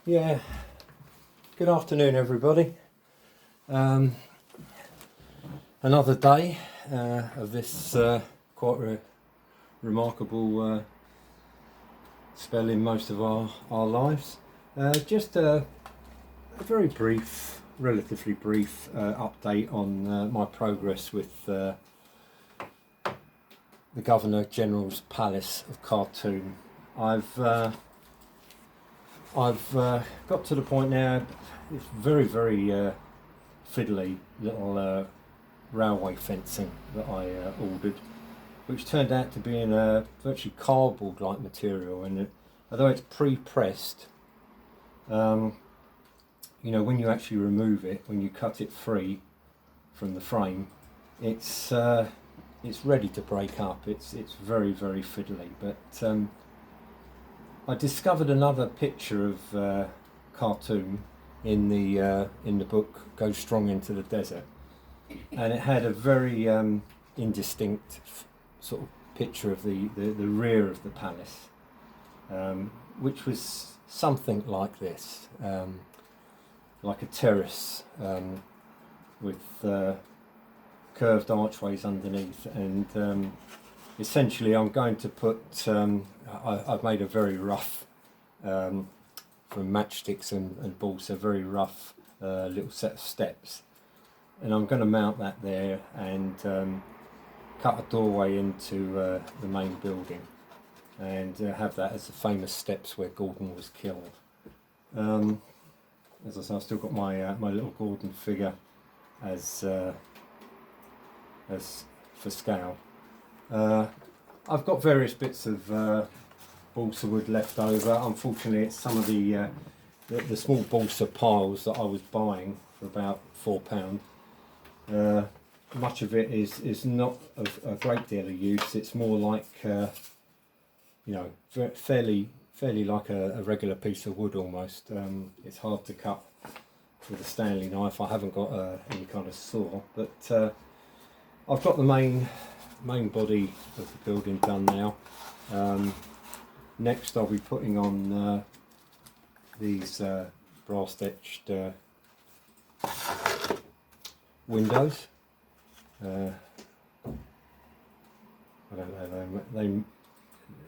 Yeah, good afternoon everybody. Another day of this quite remarkable spell in most of our lives. Just a very brief, relatively brief update on my progress with the Governor General's Palace of Khartoum. I've got to the point now. It's very fiddly little railway fencing that I ordered, which turned out to be in a virtually cardboard-like material, and although it's pre-pressed, when you actually remove it, when you cut it free from the frame, it's ready to break up. It's very fiddly, but I discovered another picture of Khartoum in the book Go Strong into the Desert, and it had a very indistinct sort of picture of the rear of the palace, which was something like this, like a terrace with curved archways underneath, and essentially I'm going to put I've made a very rough from matchsticks and balsa, very rough little set of steps, and I'm going to mount that there and cut a doorway into the main building, and have that as the famous steps where Gordon was killed. As I say, I've still got my little Gordon figure as for scale. I've got various bits of balsa wood left over. Unfortunately, it's some of the small balsa piles that I was buying for about £4. Much of it is not of a great deal of use. It's more like fairly like a regular piece of wood almost. It's hard to cut with a Stanley knife. I haven't got any kind of saw, but I've got the main body of the building done now. Next I'll be putting on these brass etched windows. I don't know,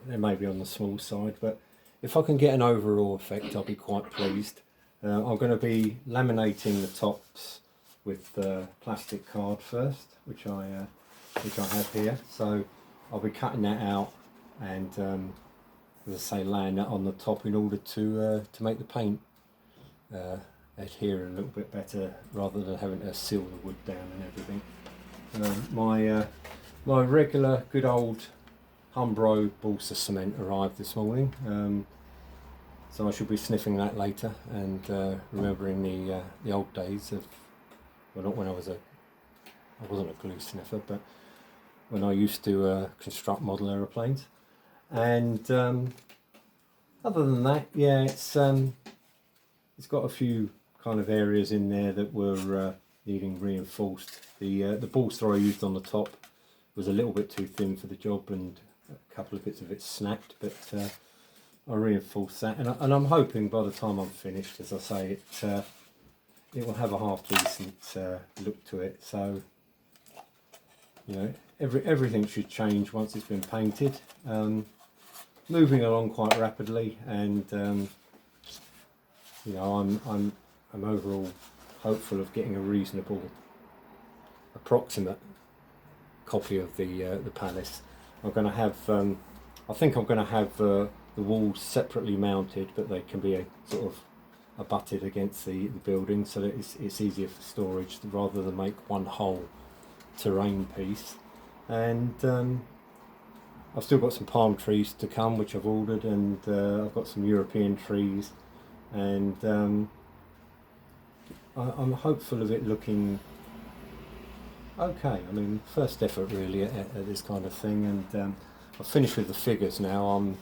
they may be on the small side, but if I can get an overall effect I'll be quite pleased. I'm going to be laminating the tops with plastic card first, which I have here. So I'll be cutting that out and, as I say, laying that on the top in order to make the paint adhere a little bit better, rather than having to seal the wood down and everything. My regular good old Umbro balsa cement arrived this morning, so I shall be sniffing that later and remembering the old days of, well, not when I wasn't a glue sniffer, but when I used to construct model aeroplanes. And other than that, yeah, it's got a few kind of areas in there that were needing reinforced. The balsa I used on the top was a little bit too thin for the job, and a couple of bits of it snapped, but I reinforced that, and I'm hoping by the time I'm finished, as I say, it will have a half decent look to it. So everything should change once it's been painted. Moving along quite rapidly, and I'm overall hopeful of getting a reasonable approximate copy of the palace. I'm going to have I think I'm going to have the walls separately mounted, but they can be sort of abutted against the building, so that it's easier for storage rather than make one whole terrain piece. And I've still got some palm trees to come, which I've ordered, and I've got some European trees, and I'm hopeful of it looking okay. I mean, first effort really at this kind of thing, and I've finished with the figures now.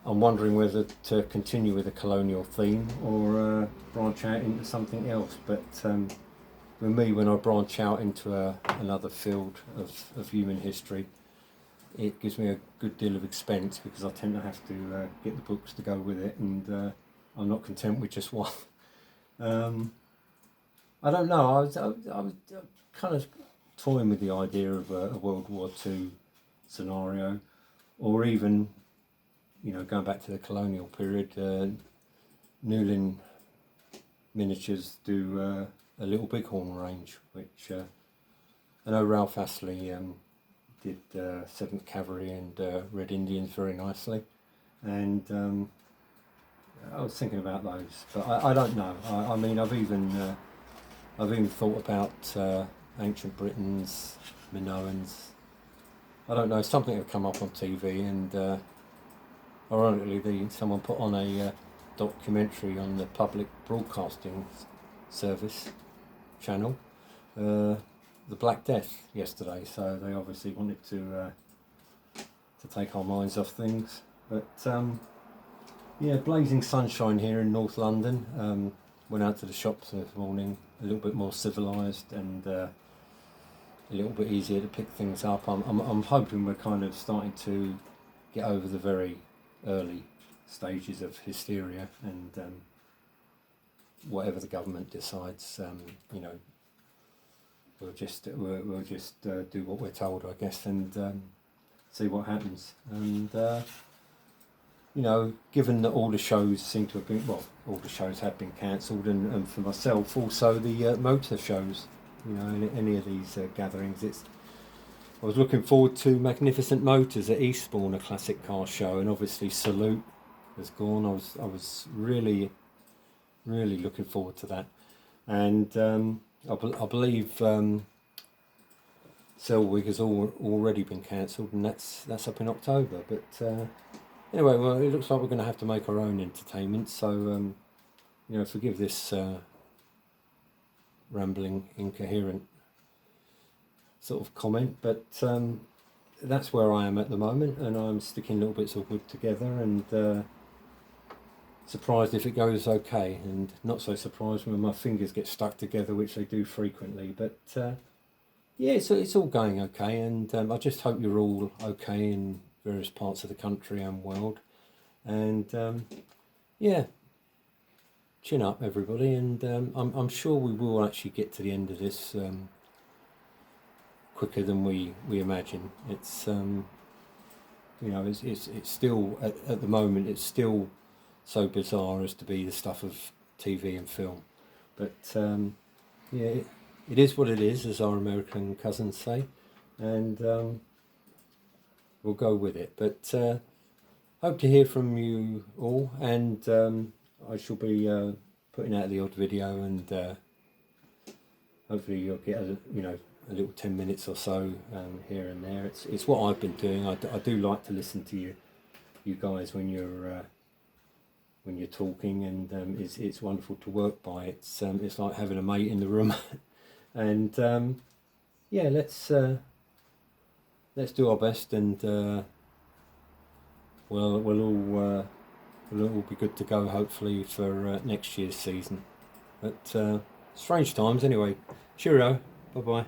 I'm wondering whether to continue with a colonial theme or branch out into something else. But with me, when I branch out into another field of human history, it gives me a good deal of expense, because I tend to have to get the books to go with it, and I'm not content with just one. I don't know. I was kind of toying with the idea of a World War II scenario, or even, you know, going back to the colonial period. Newlyn Miniatures do a Little Bighorn range, which I know Ralph Astley did 7th Cavalry and Red Indians very nicely, and I was thinking about those, but I don't know. I mean, I've even thought about ancient Britons, Minoans. I don't know. Something had come up on TV, and ironically, someone put on a documentary on the public broadcasting service channel, the Black Death, yesterday. So they obviously wanted to take our minds off things. But yeah, blazing sunshine here in North London. Went out to the shops this morning, a little bit more civilised and a little bit easier to pick things up. I'm hoping we're kind of starting to get over the very early stages of hysteria, and whatever the government decides, you know, we'll just do what we're told, I guess, and see what happens. And you know, given that all the shows seem to have been, well, all the shows have been cancelled, and for myself also the motor shows, you know, any of these gatherings, I was looking forward to Magnificent Motors at Eastbourne, a classic car show, and obviously Salute has gone. I was really looking forward to that, and I believe Selwig has already been cancelled, and that's up in October. But anyway, well, it looks like we're going to have to make our own entertainment. So you know, forgive this rambling, incoherent sort of comment, but that's where I am at the moment, and I'm sticking little bits of wood together, and surprised if it goes okay, and not so surprised when my fingers get stuck together, which they do frequently. But yeah, it's all going okay, and I just hope you're all okay in various parts of the country and world, and yeah, chin up everybody, and I'm sure we will actually get to the end of this quicker than we imagine. It's you know, it's still at the moment, it's still so bizarre as to be the stuff of TV and film, but yeah, it is what it is, as our American cousins say, and we'll go with it. But hope to hear from you all, and I shall be putting out the odd video, and hopefully you'll get a little 10 minutes or so here and there. It's what I've been doing. I do like to listen to you guys when you're talking, and it's wonderful to work by. It's like having a mate in the room, and yeah, let's do our best, and we'll all be good to go, hopefully, for next year's season. But strange times anyway. Cheerio. Bye bye.